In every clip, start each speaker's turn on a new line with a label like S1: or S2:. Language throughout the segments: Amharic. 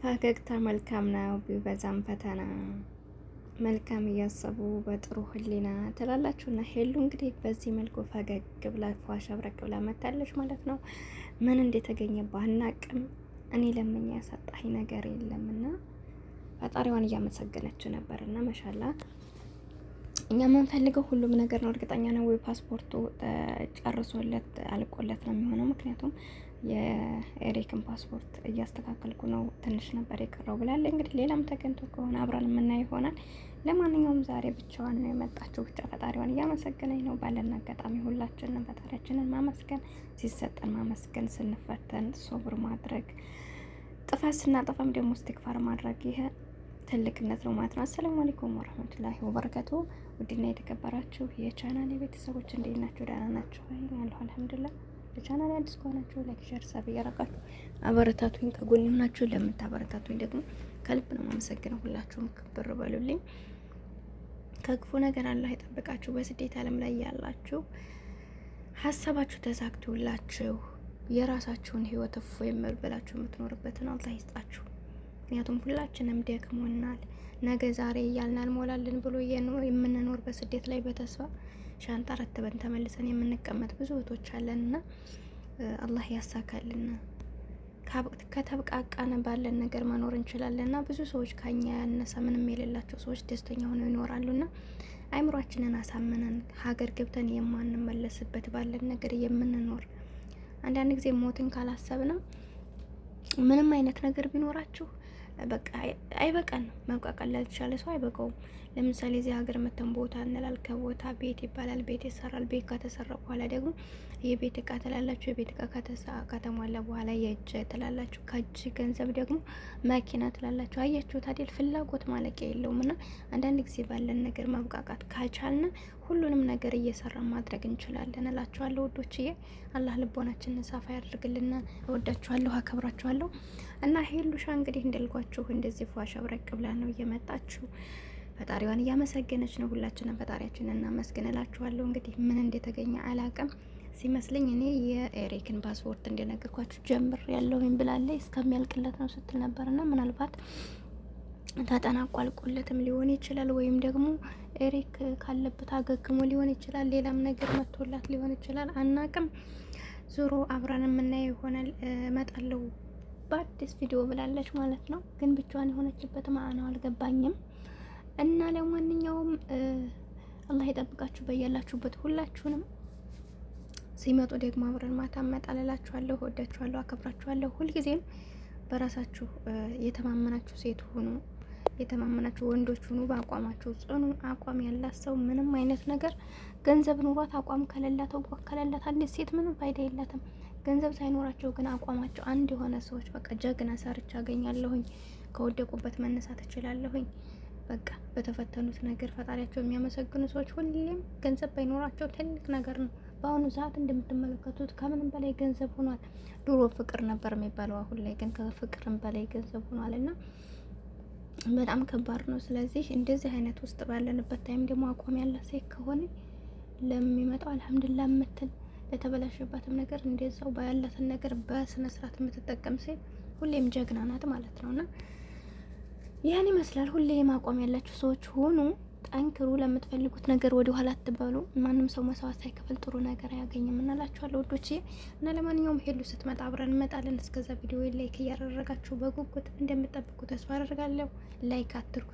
S1: ፈገግታ መልካም ነው ቢበዛም ፈተና። መልካም እያሰቡ በጥሩ ህሊና ትላላችሁና ሄሉ እንግዲህ በዚህ መልኩ ፈገግ ብላ ፏ ሸብረቅ ብላ መታለች ማለት ነው። ምን እንደተገኘ ባናቅም እኔ ለምኛ ያሳጣኝ ነገር የለምና ፈጣሪዋን እያመሰገነች ነበርና መሻላ እኛ የምንፈልገው ሁሉም ነገር ነው። እርግጠኛ ነው ወይ ፓስፖርቱ ጨርሶለት አልቆለት ነው የሚሆነው። ምክንያቱም የኤሪክን ፓስፖርት እያስተካከልኩ ነው ትንሽ ነበር የቀረው ብላለ። እንግዲህ ሌላም ተገኝቶ ከሆነ አብረን የምናየው ይሆናል። ለማንኛውም ዛሬ ብቻዋን ነው የመጣችው። ብቻ ፈጣሪዋን እያመሰገነኝ ነው። ባለን አጋጣሚ ሁላችንን ፈጣሪያችንን ማመስገን፣ ሲሰጠን ማመስገን፣ ስንፈተን ሶብር ማድረግ፣ ጥፋት ስናጠፋም ደግሞ ኢስቲግፋር ማድረግ ይሄ ትልቅነት ነው ማለት ነው። አሰላሙ አለይኩም ወራህመቱላሂ ወበረካቱ። ውድና የተከበራችሁ የቻናሌ ቤተሰቦች እንዴት ናችሁ? ደህና ናችሁ? አለሁ አልሐምዱሊላህ። ለቻናሌ አዲስ ከሆናችሁ ላይክ፣ ሼር፣ ሰብ እያደረጋችሁ አበረታቱኝ። ከጎን ሆናችሁ ለምታበረታቱኝ ደግሞ ከልብ ነው የማመሰግነው። ሁላችሁም ክብር በሉልኝ። ከክፉ ነገር አላህ ይጠብቃችሁ። በስደት ዓለም ላይ ያላችሁ ሀሳባችሁ ተሳክቶላችሁ የራሳችሁን ህይወት እፎይ ብላችሁ የምትኖርበትን አላህ ይስጣችሁ። ምክንያቱም ሁላችንም ደክሞናል። ነገ ዛሬ እያልን አልሞላልን ብሎ የምንኖር በስደት ላይ በተስፋ ሻንጣ ረትበን ተመልሰን የምንቀመጥ ብዙ እህቶች አለንና አላህ ያሳካልና ከተብቃቃን ባለን ነገር መኖር እንችላለንና ብዙ ሰዎች ከኛ ያነሰ ምንም የሌላቸው ሰዎች ደስተኛ ሆነው ይኖራሉና አይምሯችንን አሳምነን ሀገር ገብተን የማንመለስበት ባለን ነገር የምንኖር አንዳንድ ጊዜ ሞትን ካላሰብነው ምንም አይነት ነገር ቢኖራችሁ በቃ አይበቃን። መብቃቃል ላልቻለ ሰው አይበቃውም። ለምሳሌ እዚህ ሀገር መተን ቦታ እንላል። ከቦታ ቤት ይባላል። ቤት ይሰራል። ቤት ከተሰራ በኋላ ደግሞ የቤት እቃ ትላላችሁ። የቤት እቃ ከተሟላ በኋላ የእጅ ትላላችሁ። ከእጅ ገንዘብ ደግሞ መኪና ትላላችሁ። አያችሁት አይደል? ፍላጎት ማለቂያ የለውም። እና አንዳንድ ጊዜ ባለን ነገር መብቃቃት ካቻልን ሁሉንም ነገር እየሰራ ማድረግ እንችላለን እላችኋለሁ ውዶችዬ። አላህ ልቦናችንን ሰፋ ያድርግልን። እወዳችኋለሁ፣ አከብራችኋለሁ። እና ሄሉሻ እንግዲህ እንደልኳችሁ እንደዚህ ፏ ሸብረቅ ብላ ነው እየመጣችሁ ፈጣሪዋን እያመሰገነች ነው። ሁላችንም ፈጣሪያችንን እናመስግን እላችኋለሁ። እንግዲህ ምን እንደተገኘ አላቅም። ሲመስለኝ እኔ የኤሪክን ፓስፖርት እንደነገርኳችሁ ጀምር ያለውኝ ብላለች። እስከሚያልቅለት ነው ስትል ነበርና ምናልባት ተጠናቋልቁለትም ሊሆን ይችላል፣ ወይም ደግሞ ኤሪክ ካለበት አገግሞ ሊሆን ይችላል፣ ሌላም ነገር መጥቶላት ሊሆን ይችላል። አናቅም። ዞሮ አብረን የምናየው ይሆናል። እመጣለሁ በአዲስ ቪዲዮ ብላለች ማለት ነው። ግን ብቻዋን የሆነችበት ማዕናው አልገባኝም። እና ለማንኛውም አላህ ይጠብቃችሁ በያላችሁበት ሁላችሁንም። ሲመጡ ደግሞ አብረን ማታ እመጣለላችኋለሁ። ወዳችኋለሁ፣ አከብራችኋለሁ። ሁልጊዜም በራሳችሁ የተማመናችሁ ሴት ሁኑ፣ የተማመናችሁ ወንዶች ሁኑ። በአቋማችሁ ጽኑ። አቋም ያላት ሰው ምንም አይነት ነገር ገንዘብ ኑሯት አቋም ከሌላት ወቋ ከሌላት አንዲት ሴት ምንም ፋይዳ የላትም። ገንዘብ ሳይኖራቸው ግን አቋማቸው አንድ የሆነ ሰዎች በቃ ጀግና ሰርቻ አገኛለሁኝ፣ ከወደቁበት መነሳት እችላለሁኝ፣ በቃ በተፈተኑት ነገር ፈጣሪያቸው የሚያመሰግኑ ሰዎች ሁሌም ገንዘብ ባይኖራቸው ትልቅ ነገር ነው። በአሁኑ ሰዓት እንደምትመለከቱት ከምንም በላይ ገንዘብ ሆኗል። ድሮ ፍቅር ነበር የሚባለው፣ አሁን ላይ ግን ከፍቅርም በላይ ገንዘብ ሆኗል እና በጣም ከባድ ነው። ስለዚህ እንደዚህ አይነት ውስጥ ባለንበት ታይም ደግሞ አቋም ያላት ሴት ከሆነ ለሚመጣው አልሐምዱሊላህ የምትል ለተበላሸባትም ነገር እንደዛው ባያላትን ነገር በስነ ስርዓት የምትጠቀም ሴት ሁሌም ጀግና ናት ማለት ነውና ያን ይመስላል። ሁሌም አቋም ያላችሁ ሰዎች ሆኑ፣ ጠንክሩ። ለምትፈልጉት ነገር ወደ ኋላ አትበሉ። ማንም ሰው መስዋዕት ሳይከፍል ጥሩ ነገር አያገኝም እናላችኋለሁ ውዶቼ። እና ለማንኛውም ሄሉ ስትመጣ አብረን እንመጣለን። እስከዛ ቪዲዮ ላይክ እያደረጋችሁ በጉጉት እንደምትጠብቁ ተስፋ አደርጋለሁ። ላይክ አትርኩ።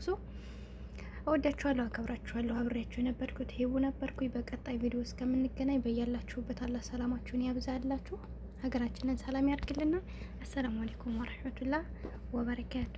S1: እወዳችኋለሁ፣ አከብራችኋለሁ። አብሬያችሁ የነበርኩት ሄቡ ነበርኩኝ። በቀጣይ ቪዲዮ እስከምንገናኝ በያላችሁበት አላህ ሰላማችሁን ያብዛላችሁ፣ ሀገራችንን ሰላም ያርግልና። አሰላሙ አለይኩም ወራህመቱላህ ወበረካቱ።